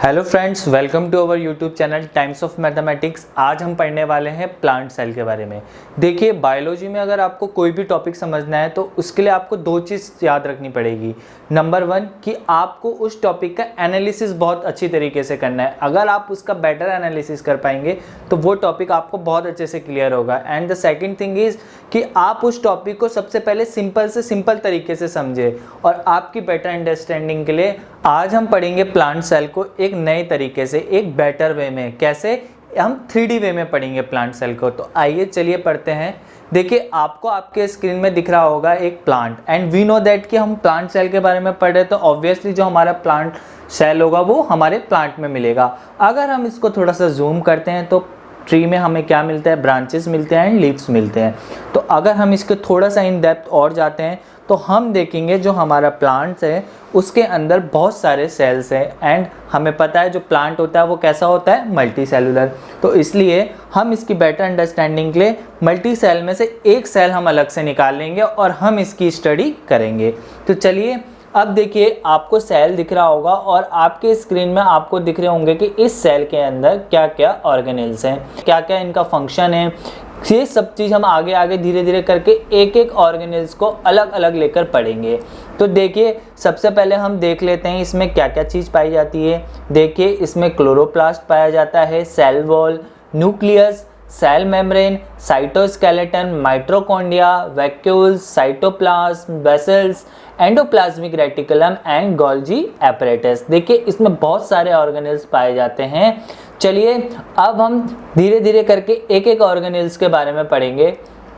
Hello friends, welcome to our YouTube channel times of mathematics. आज हम पढ़ने वाले हैं प्लांट सेल के बारे में। देखिए, बायोलॉजी में अगर आपको कोई भी टॉपिक समझना है तो उसके लिए आपको दो चीज़ याद रखनी पड़ेगी। नंबर वन कि आपको उस टॉपिक का एनालिसिस बहुत अच्छी तरीके से करना है। अगर आप उसका बेटर एनालिसिस कर पाएंगे तो वो टॉपिक आपको बहुत अच्छे से क्लियर होगा। And the second thing is कि आप उस टॉपिक को सबसे पहले सिंपल से सिंपल तरीके से समझे। और आपकी बेटर अंडरस्टैंडिंग के लिए आज हम पढ़ेंगे प्लांट सेल को एक नए तरीके से, एक बेटर वे में। कैसे? हम 3D वे में पढ़ेंगे प्लांट सेल को। तो आइए चलिए पढ़ते हैं। देखिए, आपको आपके स्क्रीन में दिख रहा होगा एक plant, and we know that कि हम प्लांट सेल के बारे में पढ़ रहे हैं तो ऑब्वियसली जो हमारा प्लांट सेल होगा वो हमारे प्लांट में मिलेगा। अगर हम इसको थोड़ा सा जूम करते हैं तो ट्री में हमें क्या मिलता है? ब्रांचेस मिलते हैं एंड लीव्स मिलते हैं। तो अगर हम इसके थोड़ा सा इन डेप्थ और जाते हैं तो हम देखेंगे जो हमारा प्लांट्स है उसके अंदर बहुत सारे सेल्स हैं। एंड हमें पता है जो प्लांट होता है वो कैसा होता है? Multi cellular. तो इसलिए हम इसकी बेटर अंडरस्टैंडिंग के लिए मल्टी सेल में से एक सेल हम अलग से निकाल लेंगे और हम इसकी स्टडी करेंगे। तो चलिए, अब देखिए, आपको सेल दिख रहा होगा और आपके स्क्रीन में आपको दिख रहे होंगे कि इस सेल के अंदर क्या क्या ऑर्गेनेल्स हैं, क्या क्या इनका फंक्शन है। ये सब चीज़ हम आगे आगे धीरे धीरे करके एक एक ऑर्गेनेल्स को अलग अलग लेकर पढ़ेंगे। तो देखिए, सबसे पहले हम देख लेते हैं इसमें क्या क्या चीज़ पाई जाती है। देखिए, इसमें क्लोरोप्लास्ट पाया जाता है, cell wall, nucleus, cell membrane, cytoskeleton, mitochondria, vacuoles, cytoplasm, vessels, endoplasmic reticulum and Golgi apparatus. देखिए, इसमें बहुत सारे ऑर्गेनेल्स पाए जाते हैं। चलिए, अब हम धीरे धीरे करके एक एक ऑर्गेनेल्स के बारे में पढ़ेंगे।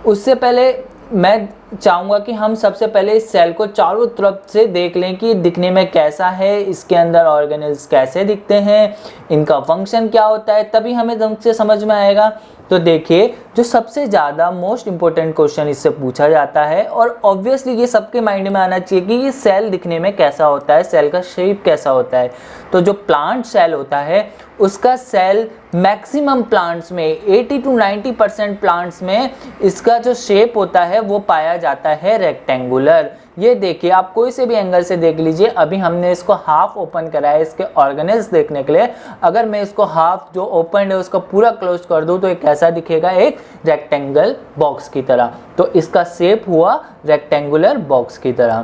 उससे पहले मैं चाहूँगा कि हम सबसे पहले इस सेल को चारों तरफ से देख लें कि दिखने में कैसा है, इसके अंदर ऑर्गेनेल्स कैसे दिखते हैं, इनका फंक्शन क्या होता है, तभी हमें ढंग से समझ में आएगा। तो देखिए, जो सबसे ज़्यादा मोस्ट इम्पोर्टेंट क्वेश्चन इससे पूछा जाता है और ऑब्वियसली ये सबके माइंड में आना चाहिए कि ये सेल दिखने में कैसा होता है, सेल का शेप कैसा होता है। तो जो प्लांट सेल होता है उसका सेल मैक्सिमम प्लांट्स में 80 to 90% प्लांट्स में इसका जो शेप होता है वो पाया जाता है रेक्टेंगुलर। ये देखिए, आप कोई से भी एंगल से देख लीजिए। अभी हमने इसको हाफ ओपन करा है इसके ऑर्गेनेल्स देखने के लिए। अगर मैं इसको हाफ जो ओपन है उसको पूरा क्लोज कर दूं तो ये कैसा दिखेगा? एक रेक्टेंगल बॉक्स की तरह। तो इसका शेप हुआ रेक्टेंगुलर बॉक्स की तरह।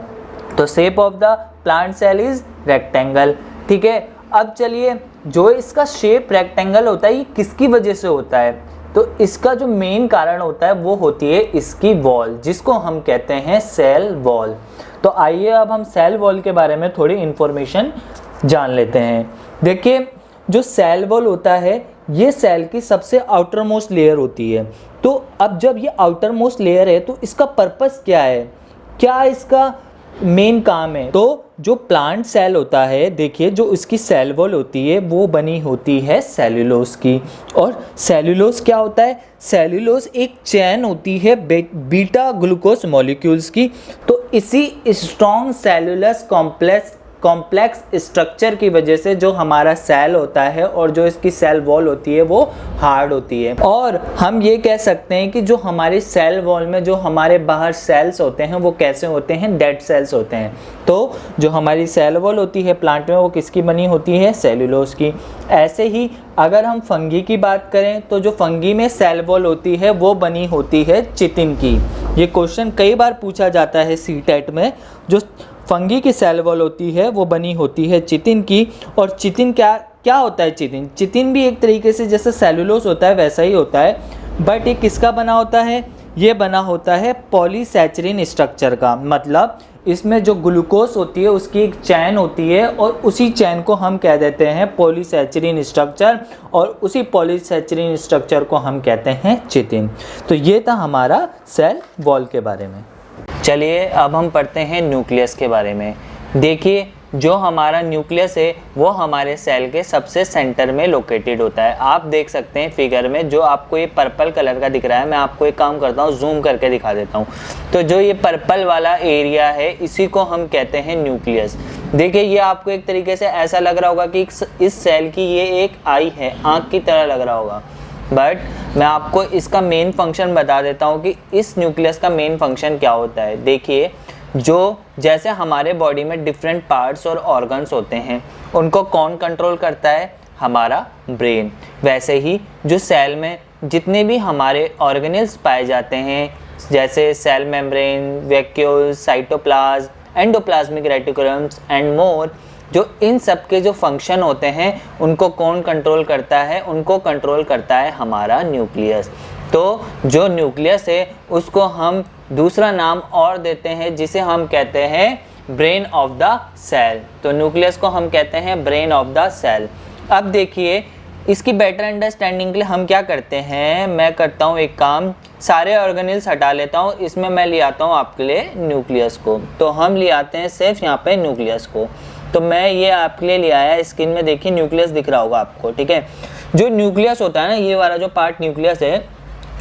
तो shape of the plant cell is rectangle. ठीक है, अब चलिए, जो इसका शेप रेक्टेंगल होता है ये किसकी वजह से होता है? तो इसका जो मेन कारण होता है वो होती है इसकी वॉल, जिसको हम कहते हैं सेल वॉल। तो आइए अब हम सेल वॉल के बारे में थोड़ी इंफॉर्मेशन जान लेते हैं। देखिए, जो सेल वॉल होता है ये सेल की सबसे आउटर मोस्ट लेयर होती है। तो अब जब ये आउटर मोस्ट लेयर है तो इसका पर्पस क्या है, क्या इसका मेन काम है? तो जो प्लांट सेल होता है, देखिए, जो उसकी सेल वॉल होती है वो बनी होती है सेल्यूलोज की। और सेल्यूलोज क्या होता है? सेल्यूलोज एक चेन होती है बीटा ग्लूकोज मॉलिक्यूल्स की। तो इसी स्ट्रॉन्ग सेल्यूलस कॉम्प्लेक्स स्ट्रक्चर की वजह से जो हमारा सेल होता है और जो इसकी सेल वॉल होती है वो हार्ड होती है। और हम ये कह सकते हैं कि जो हमारी सेल वॉल में जो हमारे बाहर सेल्स होते हैं वो कैसे होते हैं? डेड सेल्स होते हैं। तो जो हमारी सेल वॉल होती है प्लांट में वो किसकी बनी होती है? सेल्यूलोज की। ऐसे ही अगर हम फंगी की बात करें तो जो फंगी में सेल वॉल होती है वो बनी होती है चिटिन की। ये क्वेश्चन कई बार पूछा जाता है सीटेट में। जो फंगी की सेल वॉल होती है वो बनी होती है चिटिन की। और चिटिन क्या होता है? चिटिन भी एक तरीके से जैसे सेलुलोज होता है वैसा ही होता है, बट ये किसका बना होता है? ये बना होता है पॉलीसैचरिन स्ट्रक्चर का। मतलब इसमें जो ग्लूकोज होती है उसकी एक चैन होती है और उसी चैन को हम कह देते हैं पॉलीसैचरिन स्ट्रक्चर, और उसी पॉलीसैचरिन स्ट्रक्चर को हम कहते हैं चिटिन। तो ये था हमारा सेल वॉल के बारे में। चलिए, अब हम पढ़ते हैं न्यूक्लियस के बारे में। देखिए, जो हमारा न्यूक्लियस है वो हमारे सेल के सबसे सेंटर में लोकेटेड होता है। आप देख सकते हैं फिगर में जो आपको ये पर्पल कलर का दिख रहा है। मैं आपको एक काम करता हूँ, जूम करके दिखा देता हूँ। तो जो ये पर्पल वाला एरिया है इसी को हम कहते हैं न्यूक्लियस। देखिए, ये आपको एक तरीके से ऐसा लग रहा होगा कि इस सेल की ये एक आई है, आँख की तरह लग रहा होगा। बट मैं आपको इसका मेन फंक्शन बता देता हूँ कि इस न्यूक्लियस का मेन फंक्शन क्या होता है। देखिए, जो जैसे हमारे बॉडी में डिफरेंट पार्ट्स और ऑर्गन्स होते हैं, उनको कौन कंट्रोल करता है? हमारा ब्रेन। वैसे ही जो सेल में जितने भी हमारे ऑर्गेनेल्स पाए जाते हैं, जैसे cell membrane, vacuoles, cytoplasm, endoplasmic reticulums and more, जो इन सब के जो फंक्शन होते हैं उनको कौन कंट्रोल करता है? उनको कंट्रोल करता है हमारा न्यूक्लियस। तो जो न्यूक्लियस है उसको हम दूसरा नाम और देते हैं जिसे हम कहते हैं ब्रेन ऑफ द सेल। तो न्यूक्लियस को हम कहते हैं ब्रेन ऑफ द सेल। अब देखिए, इसकी बेटर अंडरस्टैंडिंग के लिए हम क्या करते हैं, मैं करता हूँ एक काम, सारे ऑर्गेनेल्स हटा लेता हूँ, इसमें मैं ले आता हूँ आपके लिए न्यूक्लियस को। तो हम ले आते हैं सिर्फ यहाँ पे न्यूक्लियस को। तो मैं ये आपके लिए ले आया, स्क्रीन में देखिए न्यूक्लियस दिख रहा होगा आपको, ठीक है। जो न्यूक्लियस होता है ना, ये वाला जो पार्ट न्यूक्लियस है,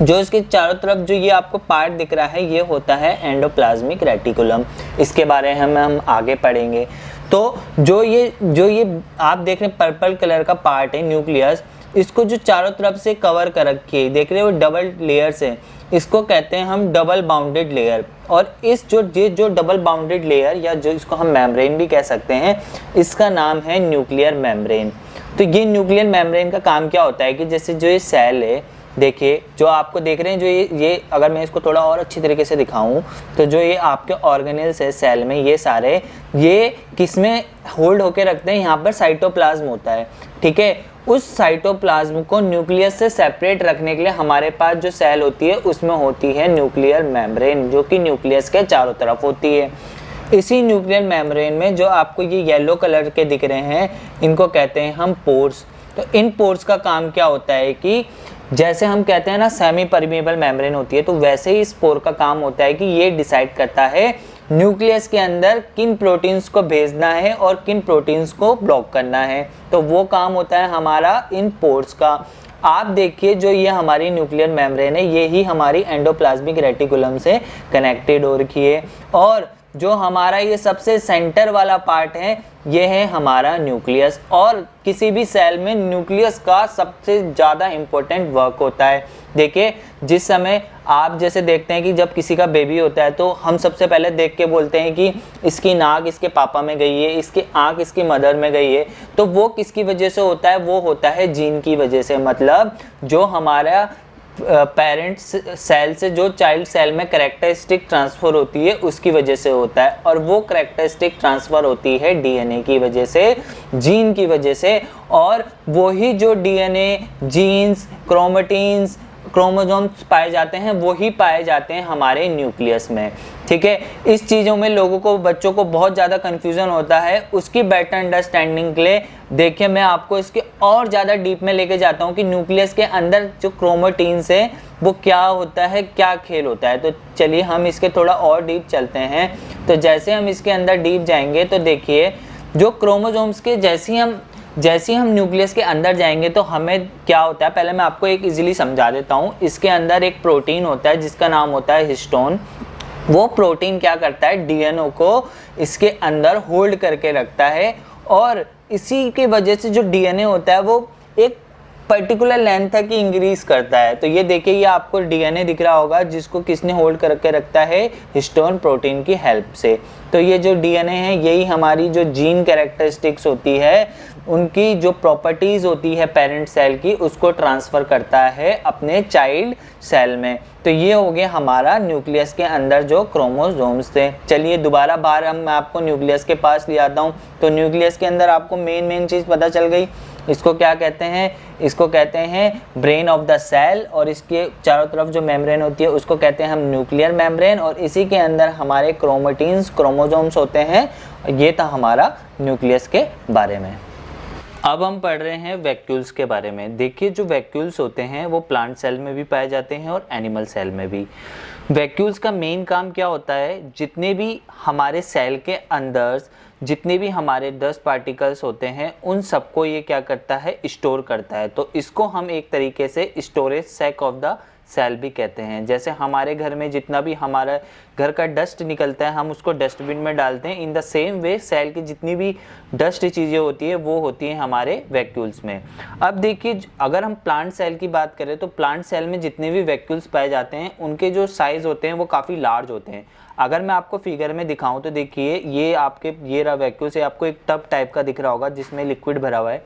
जो इसके चारों तरफ जो ये आपको पार्ट दिख रहा है, ये होता है एंडोप्लाज्मिक रेटिकुलम। इसके बारे में हम आगे पढ़ेंगे। तो जो ये आप देख रहे हैं पर्पल कलर का पार्ट है न्यूक्लियस, इसको जो चारों तरफ से कवर कर रखी है, देख रहे हो डबल लेयर से, इसको कहते हैं हम डबल बाउंडेड लेयर। और इस जो डबल बाउंडेड लेयर, या जो इसको हम मेम्ब्रेन भी कह सकते हैं, इसका नाम है न्यूक्लियर मेम्ब्रेन। तो ये न्यूक्लियर मेम्ब्रेन का काम क्या होता है कि जैसे जो ये सेल है, देखिए जो आपको देख रहे हैं, जो ये अगर मैं इसको थोड़ा और अच्छी तरीके से दिखाऊं, तो जो ये आपके ऑर्गेनेल्स है सेल में, ये सारे ये किसमें होल्ड होके रखते हैं? यहाँ पर साइटोप्लाज्म होता है, ठीक है। उस साइटोप्लाज्म को न्यूक्लियस से सेपरेट रखने के लिए हमारे पास जो सेल होती है उसमें होती है न्यूक्लियर मेम्ब्रेन, जो कि न्यूक्लियस के चारों तरफ होती है। इसी न्यूक्लियर मेम्ब्रेन में जो आपको ये येलो कलर के दिख रहे हैं, इनको कहते हैं हम पोर्स। तो इन पोर्स का काम क्या होता है कि जैसे हम कहते हैं ना सेमी परमिएबल मेम्ब्रेन होती है, तो वैसे ही इस पोर का काम होता है कि ये डिसाइड करता है न्यूक्लियस के अंदर किन प्रोटीन्स को भेजना है और किन प्रोटीन्स को ब्लॉक करना है। तो वो काम होता है हमारा इन पोर्स का। आप देखिए, जो ये हमारी न्यूक्लियर मेम्ब्रेन है, ये ही हमारी एंडोप्लाज्मिक रेटिकुलम से कनेक्टेड हो रखी है। और जो हमारा ये सबसे सेंटर वाला पार्ट है, ये है हमारा न्यूक्लियस। और किसी भी सेल में न्यूक्लियस का सबसे ज़्यादा इम्पोर्टेंट वर्क होता है। देखिए, जिस समय आप जैसे देखते हैं कि जब किसी का बेबी होता है, तो हम सबसे पहले देख के बोलते हैं कि इसकी नाक इसके पापा में गई है, इसकी आँख इसकी मदर में गई है। तो वो किसकी वजह से होता है? वो होता है जीन की वजह से। मतलब जो हमारा पेरेंट्स सेल से जो चाइल्ड सेल में कैरेक्टरिस्टिक ट्रांसफ़र होती है, उसकी वजह से होता है। और वो कैरेक्टरिस्टिक ट्रांसफ़र होती है डीएनए की वजह से, जीन की वजह से। और वही जो डीएनए, जीन्स, क्रोमेटिन्स, क्रोमोसोम्स पाए जाते हैं, वही पाए जाते हैं हमारे न्यूक्लियस में, ठीक है। इस चीज़ों में लोगों को, बच्चों को बहुत ज़्यादा कन्फ्यूज़न होता है। उसकी बेटर अंडरस्टैंडिंग के लिए देखिए, मैं आपको इसके और ज़्यादा डीप में लेके जाता हूँ कि न्यूक्लियस के अंदर जो क्रोमेटिन्स है वो क्या होता है, क्या खेल होता है। तो चलिए हम इसके थोड़ा और डीप चलते हैं। तो जैसे हम इसके अंदर डीप जाएंगे, तो देखिए जो क्रोमोसोम्स के जैसे हम न्यूक्लियस के अंदर जाएंगे तो हमें क्या होता है, पहले मैं आपको एक इजीली समझा देता हूँ। इसके अंदर एक प्रोटीन होता है जिसका नाम होता है हिस्टोन। वो प्रोटीन क्या करता है, डीएनए को इसके अंदर होल्ड करके रखता है। और इसी की वजह से जो डीएनए होता है वो एक पर्टिकुलर लेंथ तक ही इंक्रीज करता है। तो ये देखिए, ये आपको डीएनए दिख रहा होगा जिसको किसने होल्ड करके रखता है, हिस्टोन प्रोटीन की हेल्प से। तो ये जो डीएनए है, यही हमारी जो जीन कैरेक्टरिस्टिक्स होती है, उनकी जो प्रॉपर्टीज़ होती है पेरेंट सेल की, उसको ट्रांसफ़र करता है अपने चाइल्ड सेल में। तो ये हो गया हमारा न्यूक्लियस के अंदर जो क्रोमोसोम्स थे। चलिए दोबारा बार मैं आपको न्यूक्लियस के पास ले आता हूँ। तो न्यूक्लियस के अंदर आपको मेन चीज़ पता चल गई। इसको क्या कहते हैं? इसको कहते हैं ब्रेन ऑफ द सेल। और इसके चारों तरफ जो मेम्ब्रेन होती है उसको कहते हैं हम न्यूक्लियर मेम्ब्रेन। और इसी के अंदर हमारे क्रोमेटिन्स, क्रोमोसोम्स होते हैं। ये था हमारा न्यूक्लियस के बारे में। अब हम पढ़ रहे हैं वैक्यूल्स के बारे में। देखिए, जो वैक्यूल्स होते हैं वो प्लांट सेल में भी पाए जाते हैं और एनिमल सेल में भी। वैक्यूल्स का मेन काम क्या होता है, जितने भी हमारे सेल के अंदर जितने भी हमारे डस्ट पार्टिकल्स होते हैं, उन सबको ये क्या करता है, स्टोर करता है। तो इसको हम एक तरीके से storage sac of the cell भी कहते हैं। जैसे हमारे घर में जितना भी हमारा घर का डस्ट निकलता है हम उसको डस्टबिन में डालते हैं, in the same way cell की जितनी भी डस्ट चीज़ें होती है वो होती हैं हमारे वैक्यूल्स में। अब देखिए अगर हम प्लांट सेल की बात करें तो प्लांट सेल में जितने भी वैक्यूल्स पाए जाते हैं उनके जो साइज़ होते हैं वो काफ़ी लार्ज होते हैं। अगर मैं आपको फिगर में दिखाऊं तो देखिए ये रहा वैक्यूल से आपको एक टब टाइप का दिख रहा होगा जिसमें लिक्विड भरा हुआ है।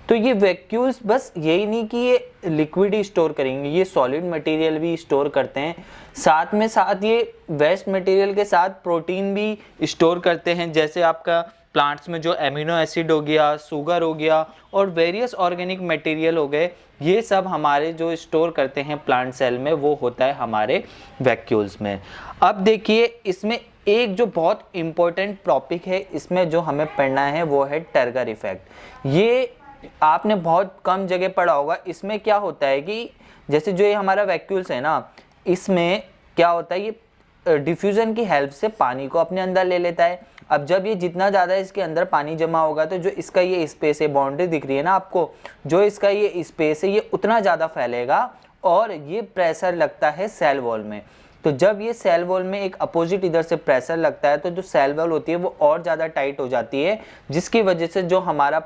तो ये वैक्यूल्स बस यही नहीं कि ये लिक्विड ही स्टोर करेंगे, ये सॉलिड मटेरियल भी स्टोर करते हैं, साथ में साथ ये वेस्ट मटेरियल के साथ प्रोटीन भी स्टोर करते हैं। जैसे आपका प्लांट्स में जो एमिनो एसिड हो गया, शुगर हो गया और वेरियस ऑर्गेनिक मटेरियल हो गए, ये सब हमारे जो स्टोर करते हैं प्लांट सेल में वो होता है हमारे वैक्यूल्स में। अब देखिए इसमें एक जो बहुत इम्पोर्टेंट टॉपिक है इसमें जो हमें पढ़ना है वो है टर्गर इफेक्ट। ये आपने बहुत कम जगह पढ़ा होगा। इसमें क्या होता है कि जैसे जो ये हमारा वैक्यूल्स है ना, इसमें क्या होता है ये डिफ्यूजन की हेल्प से पानी को अपने अंदर ले लेता है। अब जब ये जितना ज़्यादा इसके अंदर पानी जमा होगा तो जो इसका ये स्पेस है, बाउंड्री दिख रही है ना आपको, जो इसका ये स्पेस है ये उतना ज़्यादा फैलेगा और ये प्रेशर लगता है सेल वॉल में। तो जब ये सेल वॉल में एक अपोजिट इधर से प्रेशर लगता है तो जो सेल वॉल होती है वो और ज़्यादा टाइट हो जाती है, जिसकी वजह से जो हमारा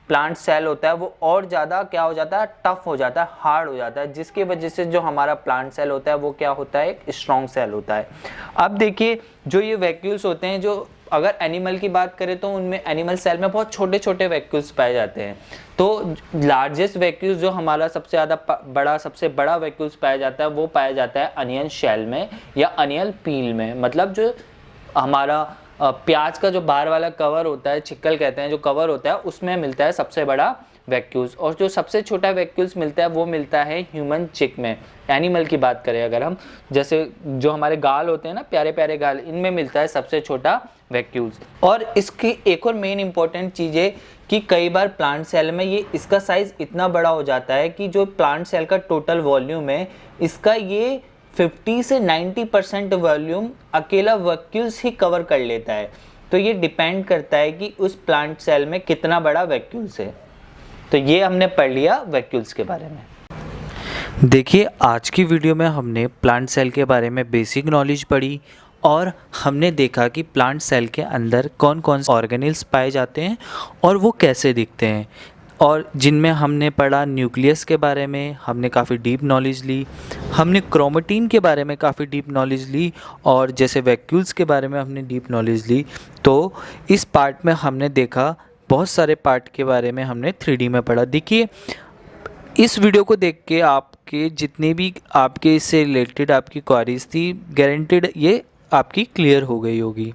प्लांट सेल होता है वो और ज़्यादा क्या हो जाता है, टफ हो जाता है, हार्ड हो जाता है, जिसकी वजह से जो हमारा प्लांट सेल होता है वो क्या होता है, एक स्ट्रॉन्ग सेल होता है। अब देखिए जो ये वैक्यूल्स होते हैं, जो अगर एनिमल की बात करें तो उनमें एनिमल सेल में बहुत छोटे छोटे वैक्यूल्स पाए जाते हैं। तो लार्जेस्ट वैक्यूल्स जो हमारा सबसे बड़ा वैक्यूल्स पाया जाता है वो पाया जाता है अनियन शेल में या अनियन पील में। मतलब जो हमारा प्याज का जो बाहर वाला कवर होता है, छिक्कल कहते हैं, जो कवर होता है उसमें मिलता है सबसे बड़ा वैक्यूल्स। और जो सबसे छोटा वैक्यूल्स मिलता है वो मिलता है ह्यूमन चिक में। एनिमल की बात करें अगर हम, जैसे जो हमारे गाल होते हैं ना, प्यारे प्यारे गाल, इनमें मिलता है सबसे छोटा वैक्यूल्स। और इसकी एक और मेन इंपॉर्टेंट चीज़ है कि कई बार प्लांट सेल में ये इसका साइज़ इतना बड़ा हो जाता है कि जो प्लांट सेल का टोटल वॉल्यूम है इसका ये 50 से 90% वॉल्यूम अकेला वैक्यूल्स ही कवर कर लेता है। तो ये डिपेंड करता है कि उस प्लांट सेल में कितना बड़ा वैक्यूल्स है। तो ये हमने पढ़ लिया वैक्यूल्स के बारे में। देखिए आज की वीडियो में हमने प्लांट सेल के बारे में बेसिक नॉलेज पढ़ी और हमने देखा कि प्लांट सेल के अंदर कौन कौन से ऑर्गेनेल्स पाए जाते हैं और वो कैसे दिखते हैं, और जिनमें हमने पढ़ा न्यूक्लियस के बारे में हमने काफ़ी डीप नॉलेज ली, हमने क्रोमेटिन के बारे में काफ़ी डीप नॉलेज ली, और जैसे वैक्यूल्स के बारे में हमने डीप नॉलेज ली। तो इस पार्ट में हमने देखा बहुत सारे पार्ट के बारे में हमने 3D में पढ़ा। देखिए इस वीडियो को देख के आपके जितने भी आपके इससे रिलेटेड आपकी क्वारीज थी, गारंटेड ये आपकी क्लियर हो गई होगी।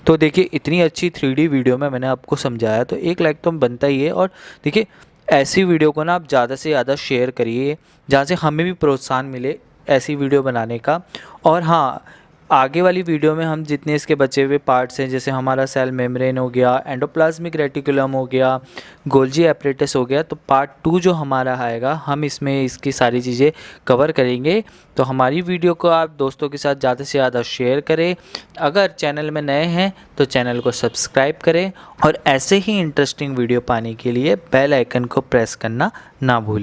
तो देखिए इतनी अच्छी 3D वीडियो में मैंने आपको समझाया तो एक लाइक तो बनता ही है। और देखिए ऐसी वीडियो को ना आप ज़्यादा से ज़्यादा शेयर करिए जहाँ से हमें भी प्रोत्साहन मिले ऐसी वीडियो बनाने का। और हाँ, आगे वाली वीडियो में हम जितने इसके बचे हुए पार्ट्स हैं, जैसे हमारा सेल मेम्ब्रेन हो गया, एंडोप्लाज्मिक रेटिकुलम हो गया, गोल्जी एपरेटस हो गया, तो पार्ट 2 जो हमारा आएगा हम इसमें इसकी सारी चीज़ें कवर करेंगे। तो हमारी वीडियो को आप दोस्तों के साथ ज़्यादा से ज़्यादा शेयर करें। अगर चैनल में नए हैं तो चैनल को सब्सक्राइब करें और ऐसे ही इंटरेस्टिंग वीडियो पाने के लिए बेल आइकन को प्रेस करना ना भूलें।